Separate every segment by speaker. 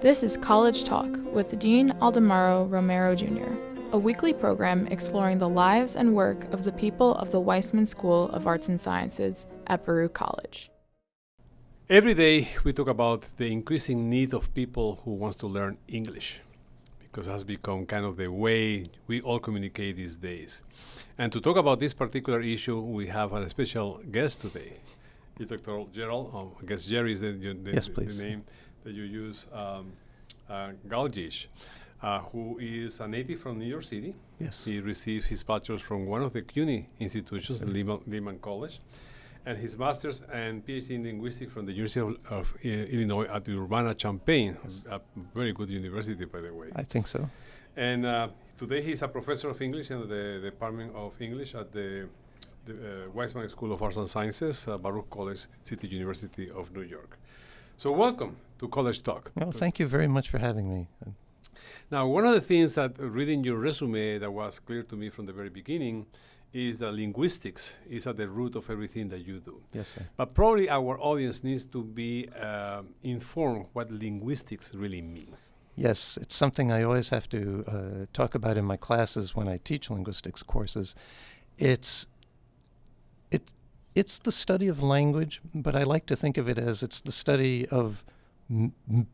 Speaker 1: This is College Talk with Dean Aldemaro Romero Jr., a weekly program exploring the lives and work of the people of the Weissman School of Arts and Sciences at Baruch College.
Speaker 2: Every day we talk about the increasing need of people who want to learn English, because it has become kind of the way we all communicate these days. And to talk about this particular issue, we have a special guest today. It's Dr. Gerald, I guess Jerry is the name that you use, Dalgish, who is a native from New York City.
Speaker 3: Yes.
Speaker 2: He received his bachelor's from one of the CUNY institutions, Lehman College, and his master's and PhD in linguistics from the University of Illinois at Urbana-Champaign, a very good university, by the way.
Speaker 3: I think so.
Speaker 2: And today he's a professor of English in the Department of English at the Weissman School of Arts and Sciences, Baruch College, City University of New York. So welcome to College Talk.
Speaker 3: Well, thank you very much for having me.
Speaker 2: Now, one of the things that reading your resume that was clear to me from the very beginning is that linguistics is at the root of everything that you do.
Speaker 3: Yes, sir.
Speaker 2: But probably our audience needs to be informed what linguistics really means.
Speaker 3: Yes, it's something I always have to talk about in my classes when I teach linguistics courses. It's the study of language, but I like to think of it as it's the study of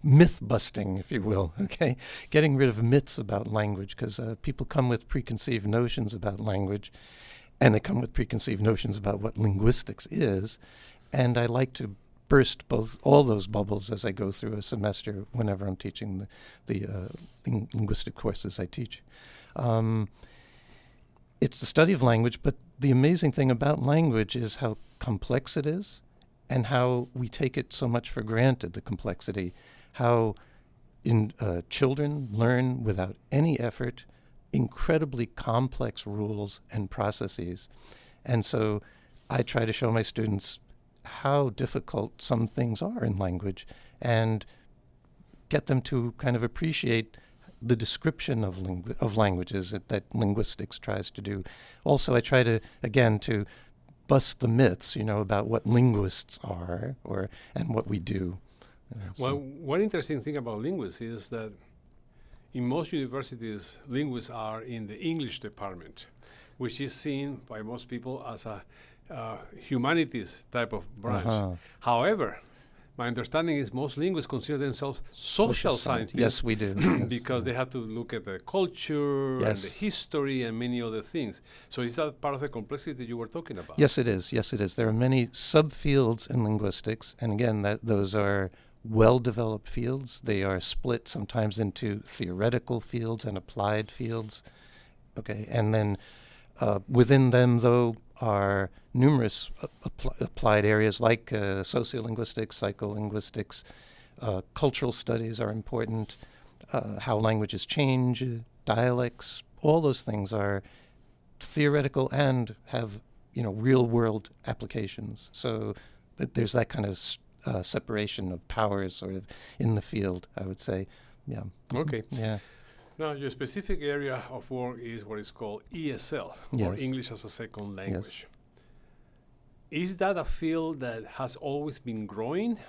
Speaker 3: myth-busting, if you will, okay? Getting rid of myths about language, because people come with preconceived notions about language, and they come with preconceived notions about what linguistics is, and I like to burst all those bubbles as I go through a semester whenever I'm teaching the linguistic courses I teach. It's the study of language, but the amazing thing about language is how complex it is and how we take it so much for granted, the complexity, how children learn without any effort incredibly complex rules and processes. And so I try to show my students how difficult some things are in language and get them to kind of appreciate the description of languages that linguistics tries to do. Also, I try to, again, to bust the myths, about what linguists are and what we do.
Speaker 2: Well, one interesting thing about linguists is that in most universities, linguists are in the English department, which is seen by most people as a humanities type of branch.
Speaker 3: Uh-huh.
Speaker 2: However, my understanding is most linguists consider themselves social scientists.
Speaker 3: Yes, we do.
Speaker 2: Because they have to look at the culture and the history and many other things. So is that part of the complexity that you were talking about?
Speaker 3: Yes, it is. Yes, it is. There are many subfields in linguistics, and again, those are well-developed fields. They are split sometimes into theoretical fields and applied fields. Okay, and then within them, though, are numerous applied areas like sociolinguistics, psycholinguistics, cultural studies are important, how languages change, dialects, all those things are theoretical and have, real-world applications. So there's that kind of separation of powers sort of in the field, I would say. Yeah.
Speaker 2: Okay.
Speaker 3: Yeah.
Speaker 2: Now, your specific area of work is what is called ESL, or English as a Second Language. Yes. Is that a field that has always been growing,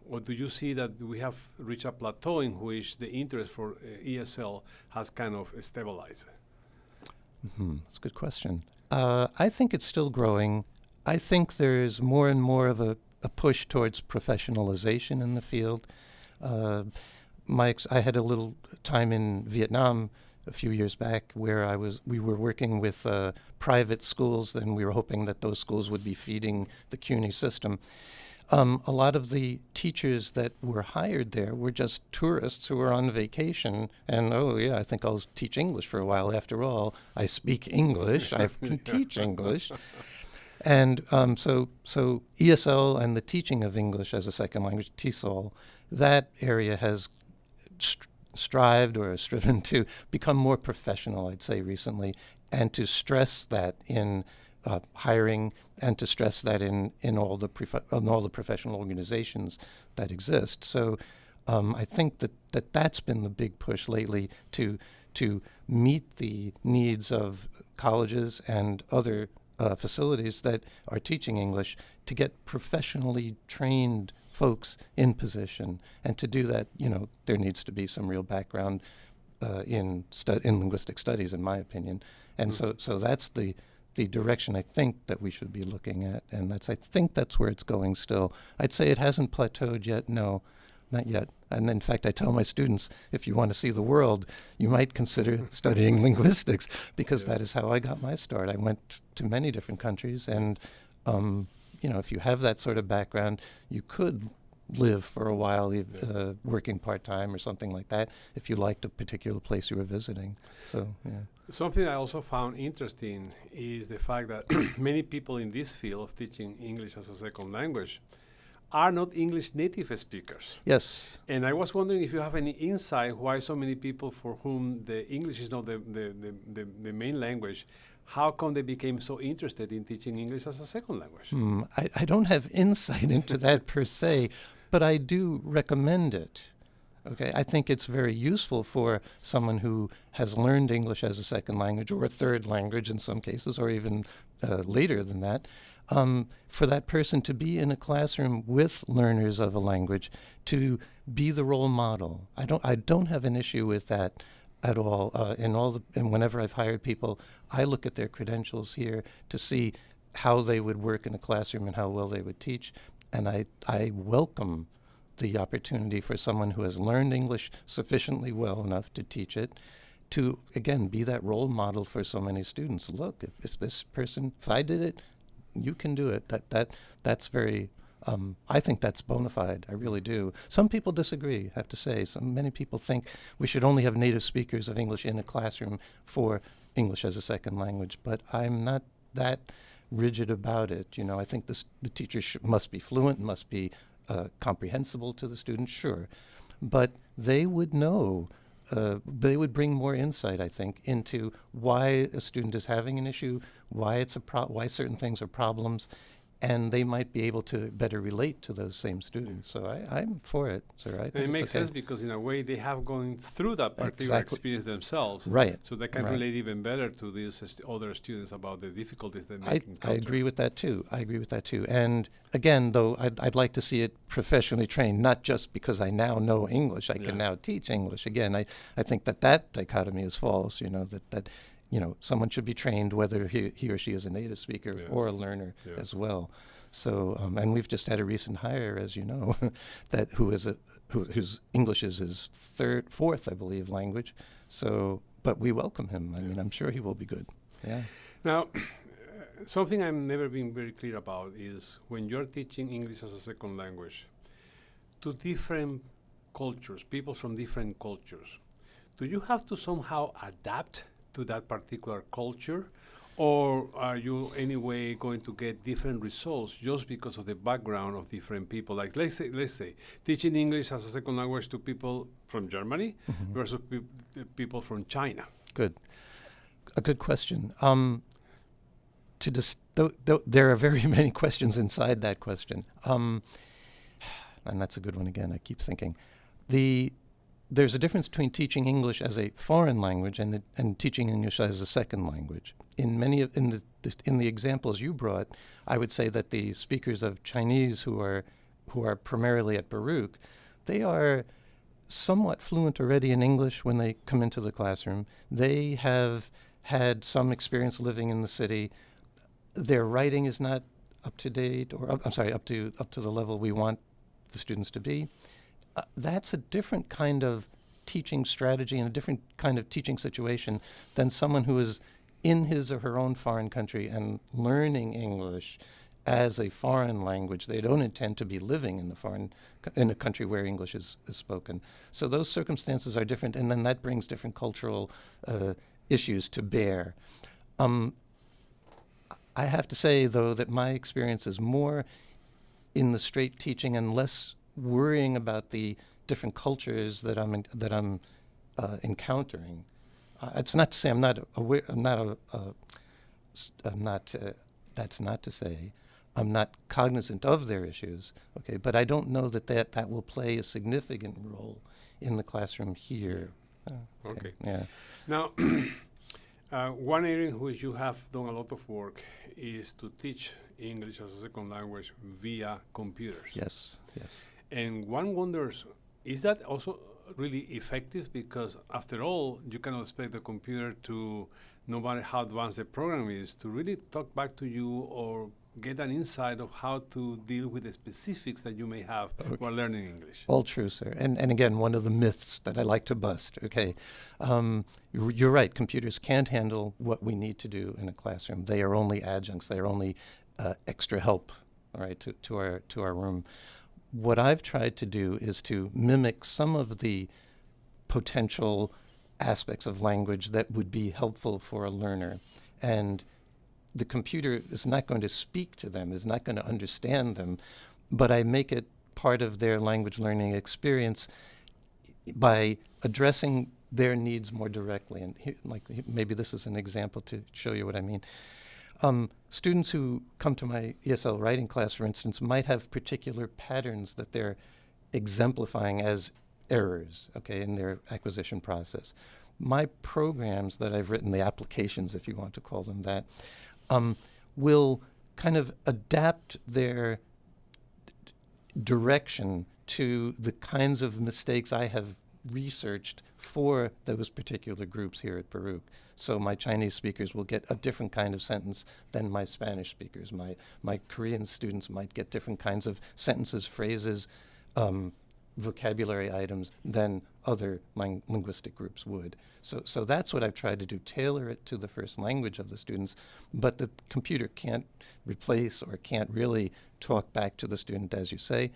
Speaker 2: or do you see that we have reached a plateau in which the interest for ESL has kind of stabilized?
Speaker 3: That's a good question. I think it's still growing. I think there's more and more of a push towards professionalization in the field. I had a little time in Vietnam a few years back where we were working with private schools, and we were hoping that those schools would be feeding the CUNY system. A lot of the teachers that were hired there were just tourists who were on vacation, and I think I'll teach English for a while. After all, I speak English, I can teach English. And so ESL and the teaching of English as a second language, TESOL, that area has strived or striven to become more professional, I'd say, recently, and to stress that in hiring and to stress that in all the professional organizations that exist. So I think that's been the big push lately to meet the needs of colleges and other facilities that are teaching English, to get professionally trained folks in position. And to do that, there needs to be some real background in linguistic studies, in my opinion. And so that's the direction I think that we should be looking at, and I think that's where it's going still. I'd say it hasn't plateaued yet. No, not yet. And in fact, I tell my students, if you want to see the world, you might consider studying linguistics, because that is how I got my start. I went to many different countries, and if you have that sort of background, you could live for a while working part-time or something like that if you liked a particular place you were visiting. So, yeah.
Speaker 2: Something I also found interesting is the fact that many people in this field of teaching English as a second language are not English native speakers.
Speaker 3: Yes.
Speaker 2: And I was wondering if you have any insight why so many people for whom the English is not the main language, how come they became so interested in teaching English as a second language?
Speaker 3: I don't have insight into that per se, but I do recommend it. Okay, I think it's very useful for someone who has learned English as a second language, or a third language in some cases, or even later than that, for that person to be in a classroom with learners of a language, to be the role model. I don't have an issue with that at all. And whenever I've hired people, I look at their credentials here to see how they would work in a classroom and how well they would teach. And I welcome the opportunity for someone who has learned English sufficiently well enough to teach it, to, again, be that role model for so many students. Look, if I did it, you can do it. That's very, I think that's bona fide. I really do. Some people disagree, I have to say. Many people think we should only have native speakers of English in a classroom for English as a second language, but I'm not that rigid about it. I think the teachers must be fluent, must be comprehensible to the students, sure. But they would know, they would bring more insight, I think, into why a student is having an issue, why why certain things are problems, and they might be able to better relate to those same students. So I'm for it, sir. I think
Speaker 2: and it makes
Speaker 3: okay.
Speaker 2: sense because, in a way, they have gone through that particular experience themselves.
Speaker 3: Right.
Speaker 2: So they can relate even better to these other students about the difficulties they make in culture.
Speaker 3: I agree with that, too. And again, though, I'd like to see it professionally trained, not just because I now know English. I can now teach English. Again, I think that dichotomy is false, that someone should be trained whether he or she is a native speaker or a learner as well. So, and we've just had a recent hire, as you know, whose English is his fourth, I believe, language. So, but we welcome him. I mean, I'm sure he will be good. Yeah.
Speaker 2: Now, something I've never been very clear about is when you're teaching English as a second language to different cultures, people from different cultures, do you have to somehow adapt to that particular culture, or are you anyway going to get different results just because of the background of different people? Like let's say teaching English as a second language to people from Germany versus people from China.
Speaker 3: Good, a good question. There are very many questions inside that question, and that's a good one again. I keep thinking there's a difference between teaching English as a foreign language and teaching English as a second language. In the examples you brought, I would say that the speakers of Chinese who are primarily at Baruch, they are somewhat fluent already in English when they come into the classroom. They have had some experience living in the city. Their writing is not up to date, or up to the level we want the students to be. That's a different kind of teaching strategy and a different kind of teaching situation than someone who is in his or her own foreign country and learning English as a foreign language. They don't intend to be living in a country where English is spoken. So those circumstances are different, and then that brings different cultural issues to bear. I have to say, though, that my experience is more in the straight teaching and less worrying about the different cultures that I'm encountering. It's not to say I'm not aware. That's not to say I'm not cognizant of their issues. Okay, but I don't know that will play a significant role in the classroom here.
Speaker 2: Okay.
Speaker 3: Yeah.
Speaker 2: Now, One area in which you have done a lot of work is to teach English as a second language via computers.
Speaker 3: Yes, yes.
Speaker 2: And one wonders, is that also really effective? Because after all, you cannot expect the computer to, no matter how advanced the program is, to really talk back to you or get an insight of how to deal with the specifics that you may have while learning English.
Speaker 3: All true, sir. And again, one of the myths that I like to bust, okay. You're right, computers can't handle what we need to do in a classroom. They are only adjuncts. They are only extra help, all right, to our room. What I've tried to do is to mimic some of the potential aspects of language that would be helpful for a learner. And the computer is not going to speak to them, is not going to understand them, but I make it part of their language learning experience by addressing their needs more directly. And maybe this is an example to show you what I mean. Students who come to my ESL writing class, for instance, might have particular patterns that they're exemplifying as errors, okay, in their acquisition process. My programs that I've written, the applications, if you want to call them that, will kind of adapt their direction to the kinds of mistakes I have researched for those particular groups here at Baruch. So my Chinese speakers will get a different kind of sentence than my Spanish speakers. My Korean students might get different kinds of sentences, phrases, vocabulary items than other linguistic groups would. So that's what I've tried to do, tailor it to the first language of the students, but the computer can't replace or can't really talk back to the student, as you say.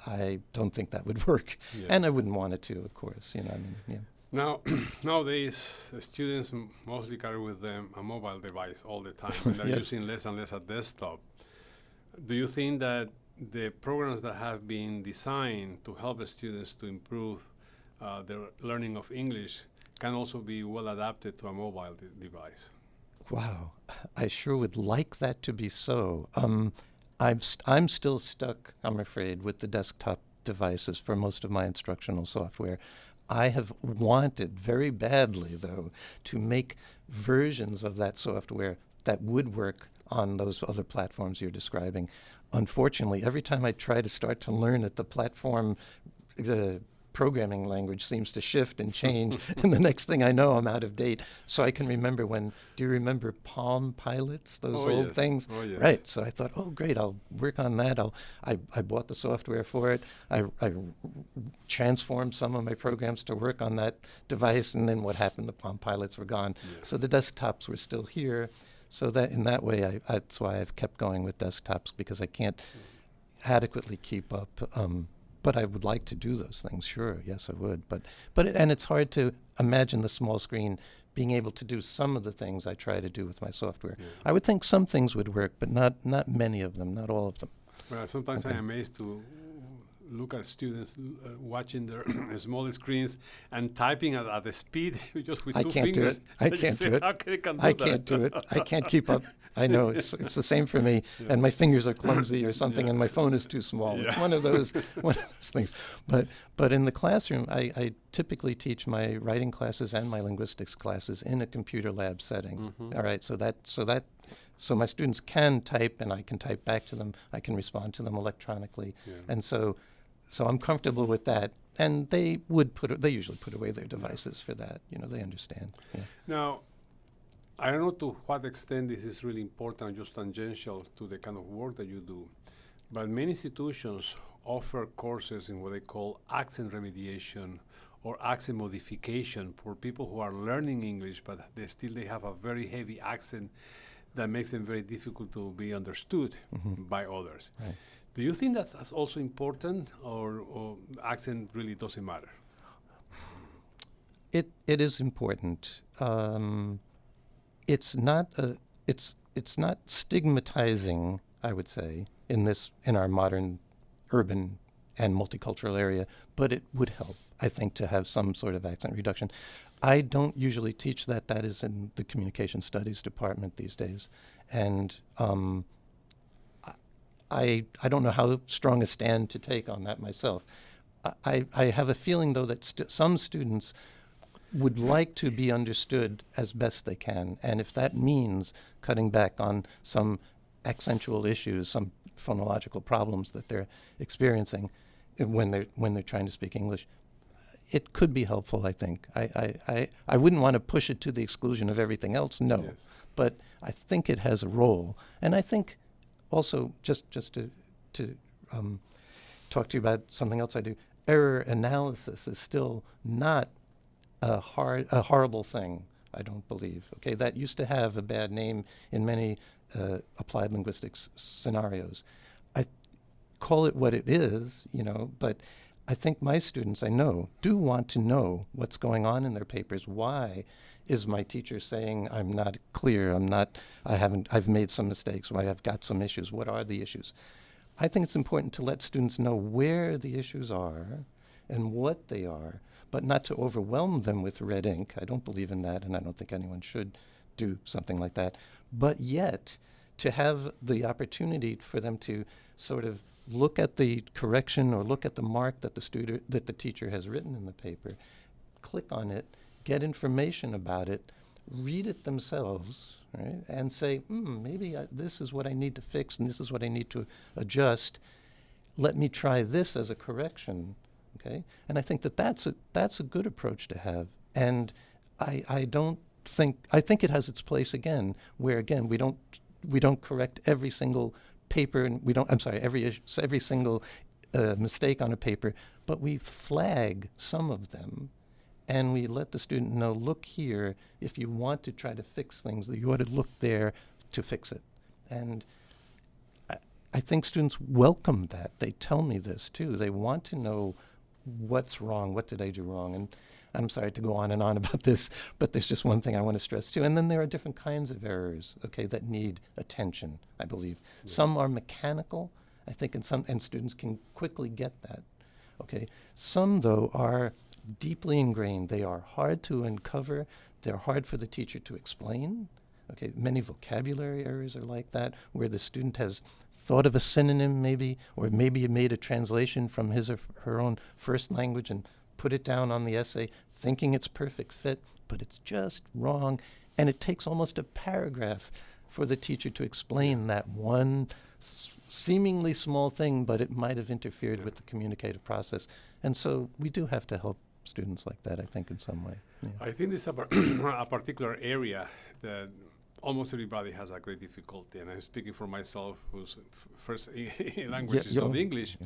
Speaker 3: I don't think that would work, and I wouldn't want it to, of course. You know, I mean, yeah.
Speaker 2: Now, nowadays, the students mostly carry with them a mobile device all the time, and they're using less and less a desktop. Do you think that the programs that have been designed to help the students to improve their learning of English can also be well adapted to a mobile device?
Speaker 3: Wow, I sure would like that to be so. I'm still stuck, I'm afraid, with the desktop devices for most of my instructional software. I have wanted very badly, though, to make versions of that software that would work on those other platforms you're describing. Unfortunately, every time I try to start to learn it, the platform, the programming language seems to shift and change, and the next thing I know, I'm out of date. So I can remember do you remember Palm Pilots, those old things?
Speaker 2: Oh, yes.
Speaker 3: Right, so I thought, oh, great, I'll work on that. I bought the software for it. I transformed some of my programs to work on that device, and then what happened? The Palm Pilots were gone. Yeah. So the desktops were still here. So that in that way, that's why I've kept going with desktops, because I can't adequately keep up. But I would like to do those things, sure, yes, I would. And it's hard to imagine the small screen being able to do some of the things I try to do with my software. Yeah. I would think some things would work, but not many of them, not all of them.
Speaker 2: Well, sometimes I'm amazed to look at students watching their small screens and typing at the speed just with two fingers.
Speaker 3: I can't do it. I can't do it. I can't keep up. I know it's the same for me. Yeah. And my fingers are clumsy or something, and my phone is too small. Yeah. It's one of those things. But in the classroom, I typically teach my writing classes and my linguistics classes in a computer lab setting. Mm-hmm. All right, so my students can type, and I can type back to them. I can respond to them electronically, and so I'm comfortable with that. And they usually put away their devices for that. You know, they understand. Yeah.
Speaker 2: Now, I don't know to what extent this is really important, just tangential to the kind of work that you do, but many institutions offer courses in what they call accent remediation or accent modification for people who are learning English, but they have a very heavy accent that makes them very difficult to be understood by others. Right. Do you think that's also important, or accent really doesn't matter?
Speaker 3: It is important. It's not stigmatizing, I would say, in our modern urban and multicultural area, but it would help, I think, to have some sort of accent reduction. I don't usually teach that. That is in the communication studies department these days. And I don't know how strong a stand to take on that myself. I have a feeling, though, that some students would like to be understood as best they can. And if that means cutting back on some accentual issues, some phonological problems that they're experiencing when they're trying to speak English, it could be helpful, I think. I wouldn't want to push it to the exclusion of everything else, no.
Speaker 2: Yes.
Speaker 3: But I think it has a role. And I think also, just to talk to you about something else I do, error analysis is still not a horrible thing, I don't believe. Okay, that used to have a bad name in many applied linguistics scenarios. I call it what it is, but I think my students, I know, do want to know what's going on in their papers. Why is my teacher saying I'm not clear, I've made some mistakes, why I've got some issues, what are the issues? I think it's important to let students know where the issues are and what they are, but not to overwhelm them with red ink. I don't believe in that, and I don't think anyone should do something like that. But yet, to have the opportunity for them to sort of look at the correction or look at the mark that the teacher has written in the paper, click on it, get information about it, read it themselves, right, and say, maybe this is what I need to fix and this is what I need to adjust. Let me try this as a correction, okay? And I think that's a good approach to have. And I think it has its place again, where again we don't correct every single paper, and every single mistake on a paper, but we flag some of them. And we let the student know, look here, if you want to try to fix things, that you ought to look there to fix it. And I think students welcome that. They tell me this too. They want to know what's wrong, what did I do wrong? And I'm sorry to go on and on about this, but there's just one thing I want to stress too. And then there are different kinds of errors, okay, that need attention, I believe. Yeah. Some are mechanical, I think, and students can quickly get that, okay. Some, though, are deeply ingrained. They are hard to uncover. They're hard for the teacher to explain. Okay, many vocabulary errors are like that, where the student has thought of a synonym maybe, or maybe made a translation from his or her own first language and put it down on the essay, thinking it's perfect fit, but it's just wrong. And it takes almost a paragraph for the teacher to explain that one seemingly small thing, but it might have interfered with the communicative process. And so we do have to help students like that, I think, in some way. Yeah.
Speaker 2: I think this is a particular area that almost everybody has a great difficulty, and I'm speaking for myself, whose first language is not English,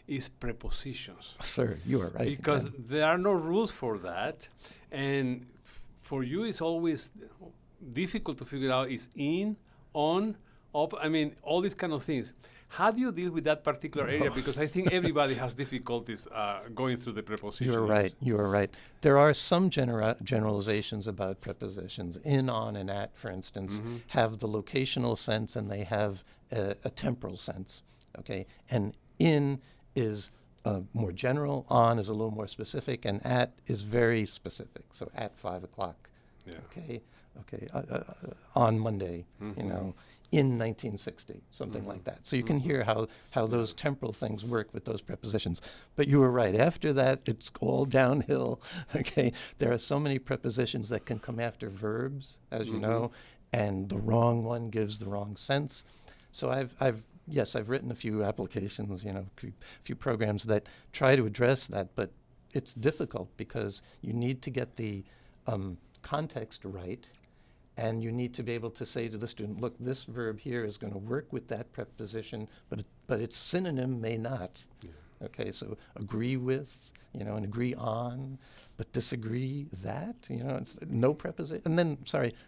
Speaker 2: is prepositions.
Speaker 3: Sir, you are right.
Speaker 2: Because there are no rules for that, and for you it's always difficult to figure out is in, on, up, all these kind of things. How do you deal with that particular area? Because I think everybody has difficulties going through the prepositions.
Speaker 3: You are right. There are some generalizations about prepositions. In, on, and at, for instance, have the locational sense, and they have a temporal sense, okay? And in is more general, on is a little more specific, and at is very specific. So at 5 o'clock, okay, on Monday, in 1960, something like that. So you can hear how those temporal things work with those prepositions. But you were right. After that, it's all downhill, okay? There are so many prepositions that can come after verbs, as you know, and the wrong one gives the wrong sense. So I've written a few applications, a few programs that try to address that, but it's difficult because you need to get the context right. And you need to be able to say to the student, look, this verb here is going to work with that preposition, but its synonym may not. Yeah. Okay, so agree with, and agree on, but disagree that, it's no preposition. And then,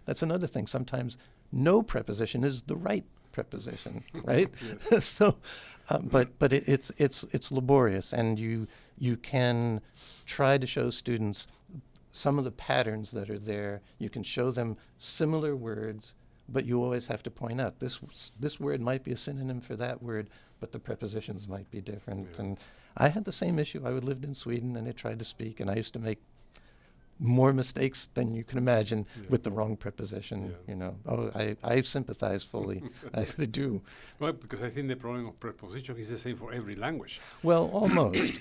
Speaker 3: that's another thing. Sometimes no preposition is the right preposition, right? So, but it's laborious, and you can try to show students some of the patterns that are there. You can show them similar words, but you always have to point out this word might be a synonym for that word, but the prepositions might be different. Yeah. And I had the same issue. I lived in Sweden, and I tried to speak, and I used to make more mistakes than you can imagine
Speaker 2: Yeah.
Speaker 3: with the wrong preposition.
Speaker 2: Yeah.
Speaker 3: You know, I sympathize fully. I do.
Speaker 2: Well, because I think the problem of preposition is the same for every language.
Speaker 3: Well, almost.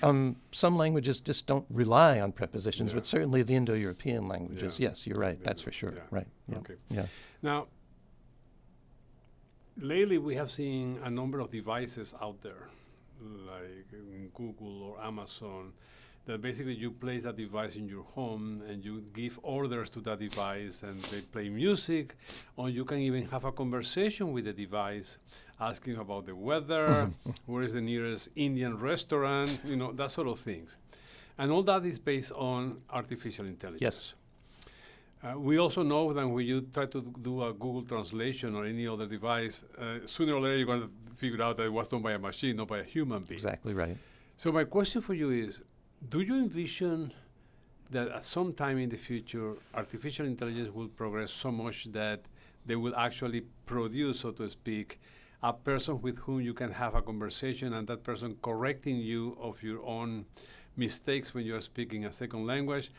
Speaker 3: Some languages just don't rely on prepositions,
Speaker 2: Yeah.
Speaker 3: but certainly the Indo-European languages,
Speaker 2: Yeah.
Speaker 3: yes, you're right.
Speaker 2: They
Speaker 3: That's
Speaker 2: do.
Speaker 3: for sure.
Speaker 2: Yeah.
Speaker 3: Right. Yeah.
Speaker 2: Okay.
Speaker 3: Yeah.
Speaker 2: Now, lately we have seen a number of devices out there, like in Google or Amazon, that basically you place a device in your home and you give orders to that device and they play music, or you can even have a conversation with the device, asking about the weather, where is the nearest Indian restaurant, you know, that sort of things. And all that is based on artificial intelligence.
Speaker 3: Yes.
Speaker 2: We also know that when you try to do a Google translation or any other device, sooner or later you're going to figure out that it was done by a machine, not by a human being.
Speaker 3: Exactly right.
Speaker 2: So my question for you is, do you envision that at some time in the future, artificial intelligence will progress so much that they will actually produce, so to speak, a person with whom you can have a conversation and that person correcting you of your own mistakes when you are speaking a second language?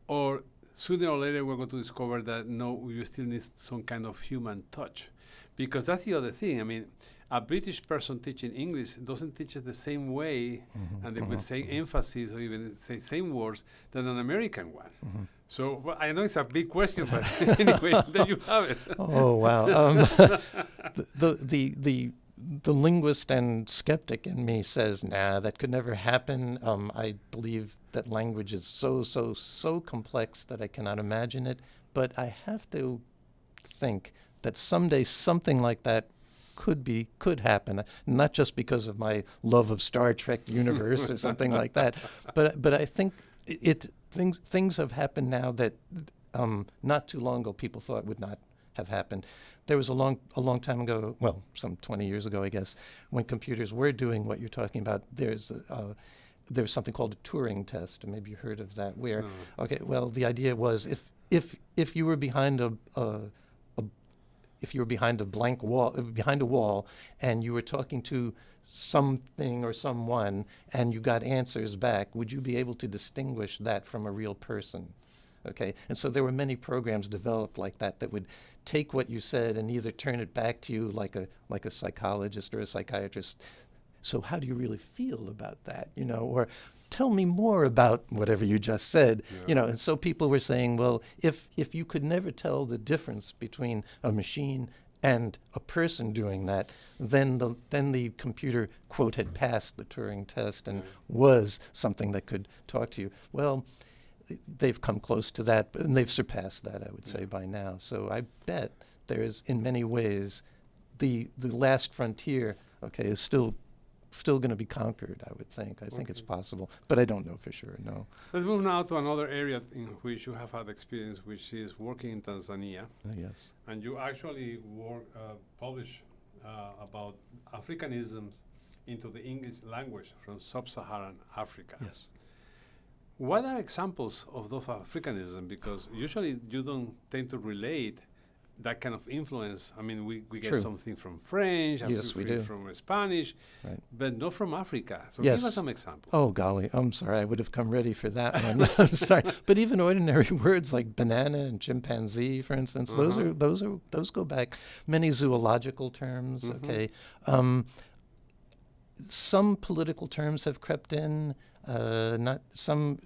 Speaker 2: Or sooner or later we're going to discover that no, you still need some kind of human touch? Because that's the other thing. I mean, a British person teaching English doesn't teach it the same way and with the same emphasis or even the same words than an American one. So well, I know it's a big question, but anyway, there you have it.
Speaker 3: Oh wow. The linguist and skeptic in me says, nah, that could never happen. I believe that language is so complex that I cannot imagine it. But I have to think that someday something like that could happen, not just because of my love of Star Trek universe or something like that, but I think things have happened now that not too long ago people thought would not have happened. There was a long time ago, well, some 20 years ago, I guess, when computers were doing what you're talking about. There's something called a Turing test, and maybe you heard of that. Where, okay, well, the idea was if you were behind if you were behind a blank wall, behind a wall, and you were talking to something or someone, and you got answers back, would you be able to distinguish that from a real person? Okay, and so there were many programs developed like that would take what you said and either turn it back to you like a psychologist or a psychiatrist. So how do you really feel about that? You know, or tell me more about whatever you just said.
Speaker 2: Yeah.
Speaker 3: You know, and so people were saying, well, if you could never tell the difference between a machine and a person doing that, then the computer, quote, had passed the Turing test and was something that could talk to you. Well, they've come close to that, and they've surpassed that, I would say, by now. So I bet there is, in many ways, the last frontier, okay, is still going to be conquered, I would think. I think it's possible, but I don't know for sure, no.
Speaker 2: Let's move now to another area in which you have had experience, which is working in Tanzania.
Speaker 3: Yes.
Speaker 2: And you actually publish about Africanisms into the English language from sub-Saharan Africa.
Speaker 3: Yes.
Speaker 2: What are examples of those Africanism? Because usually you don't tend to relate that kind of influence. I mean, we get
Speaker 3: True.
Speaker 2: something from French,
Speaker 3: Yes, we do.
Speaker 2: from Spanish,
Speaker 3: Right.
Speaker 2: but not from Africa. So
Speaker 3: Yes.
Speaker 2: give us some examples.
Speaker 3: Oh, golly, I'm sorry. I would have come ready for that one. I'm sorry. But even ordinary words like banana and chimpanzee, for instance, those go back. Many zoological terms, okay. Some political terms have crept in, not some.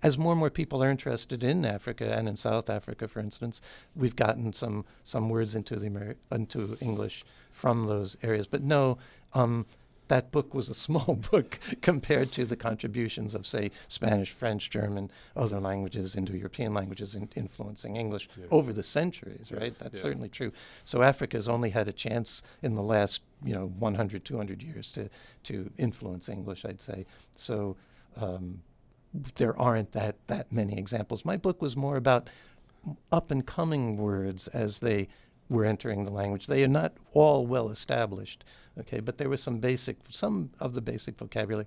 Speaker 3: As more and more people are interested in Africa and in South Africa, for instance, we've gotten some words into English from those areas. But no, that book was a small book compared to the contributions of, say, Spanish, French, German, other languages, Indo-European languages influencing English over the centuries, right? That's certainly true. So Africa's only had a chance in the last, 100, 200 years to influence English, I'd say. So there aren't that many examples. My book was more about up-and-coming words as they were entering the language. They are not all well established, okay, but there was some of the basic vocabulary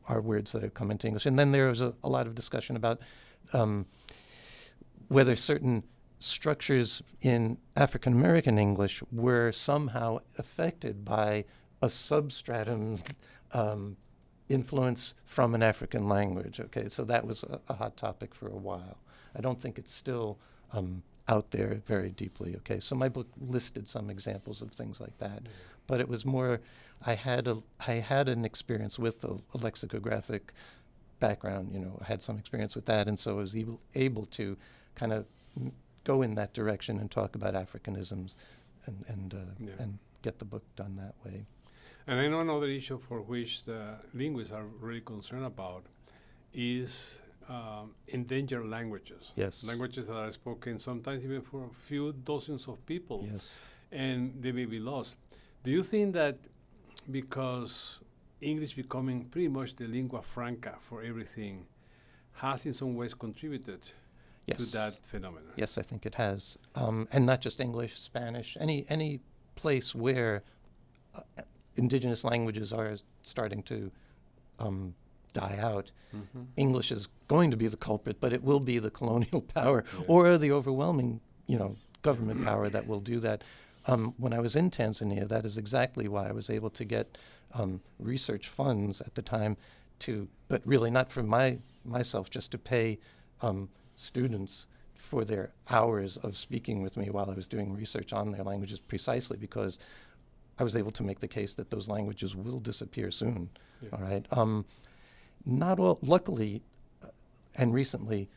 Speaker 3: are words that have come into English. And then there was a lot of discussion about whether certain structures in African American English were somehow affected by a substratum influence from an African language. Okay, so that was a hot topic for a while. I don't think it's still out there very deeply. Okay, so my book listed some examples of things like that, but it was more. I had an experience with a lexicographic background. I had some experience with that, and so I was able to kind of go in that direction and talk about Africanisms, and get the book done that way.
Speaker 2: And I know another issue for which the linguists are really concerned about is endangered languages.
Speaker 3: Yes.
Speaker 2: Languages that are spoken sometimes even for a few dozens of people.
Speaker 3: Yes.
Speaker 2: And they may be lost. Do you think that because English becoming pretty much the lingua franca for everything has in some ways contributed
Speaker 3: Yes.
Speaker 2: to that phenomenon?
Speaker 3: Yes, I think it has. And not just English, Spanish, any place where indigenous languages are starting to die out.
Speaker 2: Mm-hmm.
Speaker 3: English is going to be the culprit, but it will be the colonial power or the overwhelming, government power that will do that. When I was in Tanzania, that is exactly why I was able to get research funds at the time but really not for myself, just to pay students for their hours of speaking with me while I was doing research on their languages, precisely because I was able to make the case that those languages will disappear soon.
Speaker 2: Yeah.
Speaker 3: All right. Not all, luckily, and recently,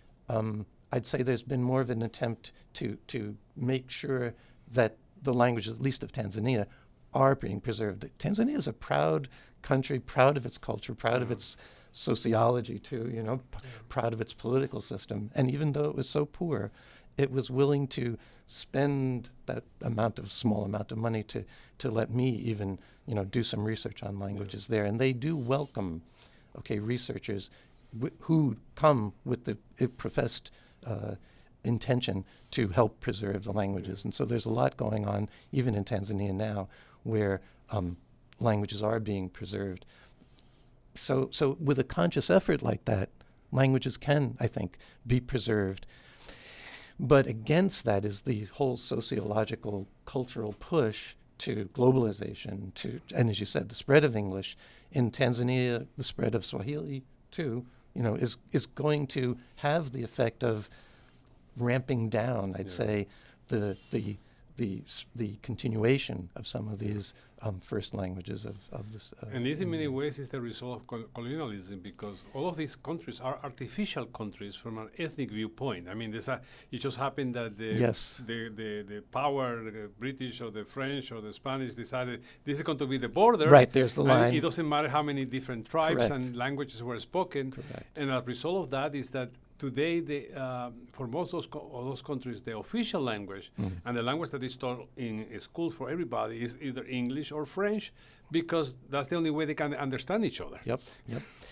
Speaker 3: I'd say there's been more of an attempt to make sure that the languages, at least of Tanzania, are being preserved. Tanzania is a proud country, proud of its culture, proud of its sociology too, proud of its political system. And even though it was so poor, it was willing to spend that small amount of money to let me even, do some research on languages there. And they do welcome, researchers who come with the professed intention to help preserve the languages. And so there's a lot going on, even in Tanzania now, where languages are being preserved. So with a conscious effort like that, languages can, I think, be preserved. But against that is the whole sociological, cultural push to globalization, and as you said, the spread of English. In Tanzania, the spread of Swahili, too, is going to have the effect of ramping down, I'd say, the continuation of some of these first languages of this.
Speaker 2: And this, in many ways, is the result of colonialism, because all of these countries are artificial countries from an ethnic viewpoint. I mean, it just happened that the power, the British or the French or the Spanish decided this is going to be the border.
Speaker 3: Right, there's the line.
Speaker 2: It doesn't matter how many different tribes
Speaker 3: Correct.
Speaker 2: and languages were spoken.
Speaker 3: Correct.
Speaker 2: And as a result of that is that today, for most of those countries, the official language and the language that is taught in school for everybody is either English or French, because that's the only way they can understand each other.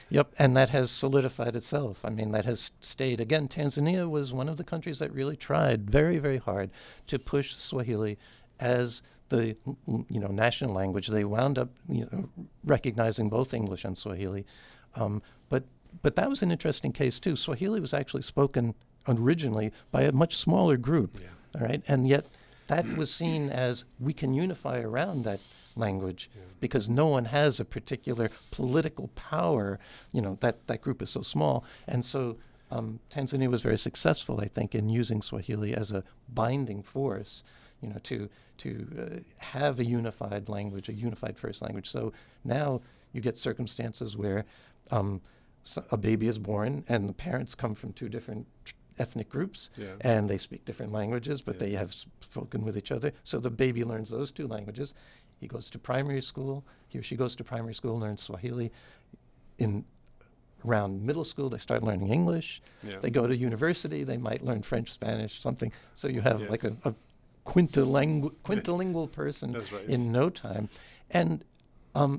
Speaker 3: Yep. And that has solidified itself. I mean, that has stayed. Again, Tanzania was one of the countries that really tried very, very hard to push Swahili as the national language. They wound up recognizing both English and Swahili, But that was an interesting case, too. Swahili was actually spoken originally by a much smaller group, all right? And yet that was seen as we can unify around that language because no one has a particular political power, that group is so small. And so Tanzania was very successful, I think, in using Swahili as a binding force, to have a unified language, a unified first language. So now you get circumstances where a baby is born and the parents come from two different ethnic groups and they speak different languages, but they have spoken with each other. So the baby learns those two languages. He goes to primary school. He or she goes to primary school, learns Swahili. Around middle school, they start learning English. They go to university, they might learn French, Spanish, something. So you have like a quintilingual person in no time. And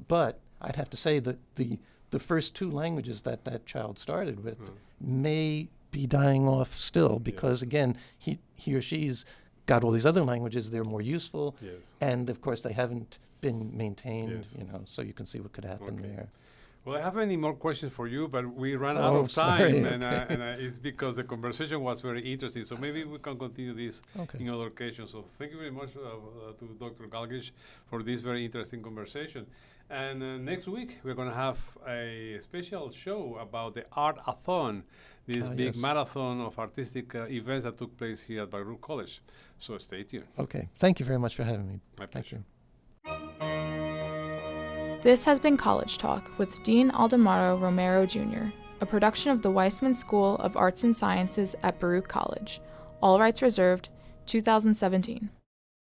Speaker 3: but I'd have to say that the first two languages that child started with may be dying off still because, again, he or she's got all these other languages. They're more useful. And, of course, they haven't been maintained, so you can see what could happen there.
Speaker 2: Well, I have any more questions for you, but we ran out
Speaker 3: Oh,
Speaker 2: of time,
Speaker 3: sorry,
Speaker 2: and
Speaker 3: okay.
Speaker 2: it's because the conversation was very interesting. So maybe we can continue this
Speaker 3: Okay.
Speaker 2: in other occasions. So thank you very much to Dr. Dalgish for this very interesting conversation. And next week we're going to have a special show about the Art-a-thon, this big
Speaker 3: Yes.
Speaker 2: marathon of artistic events that took place here at Baruch College. So stay tuned.
Speaker 3: Okay. Thank you very much for having me.
Speaker 2: My
Speaker 3: Thank
Speaker 2: pleasure.
Speaker 3: you.
Speaker 1: This has been College Talk with Dean Aldemaro Romero Jr., a production of the Weissman School of Arts and Sciences at Baruch College. All rights reserved, 2017.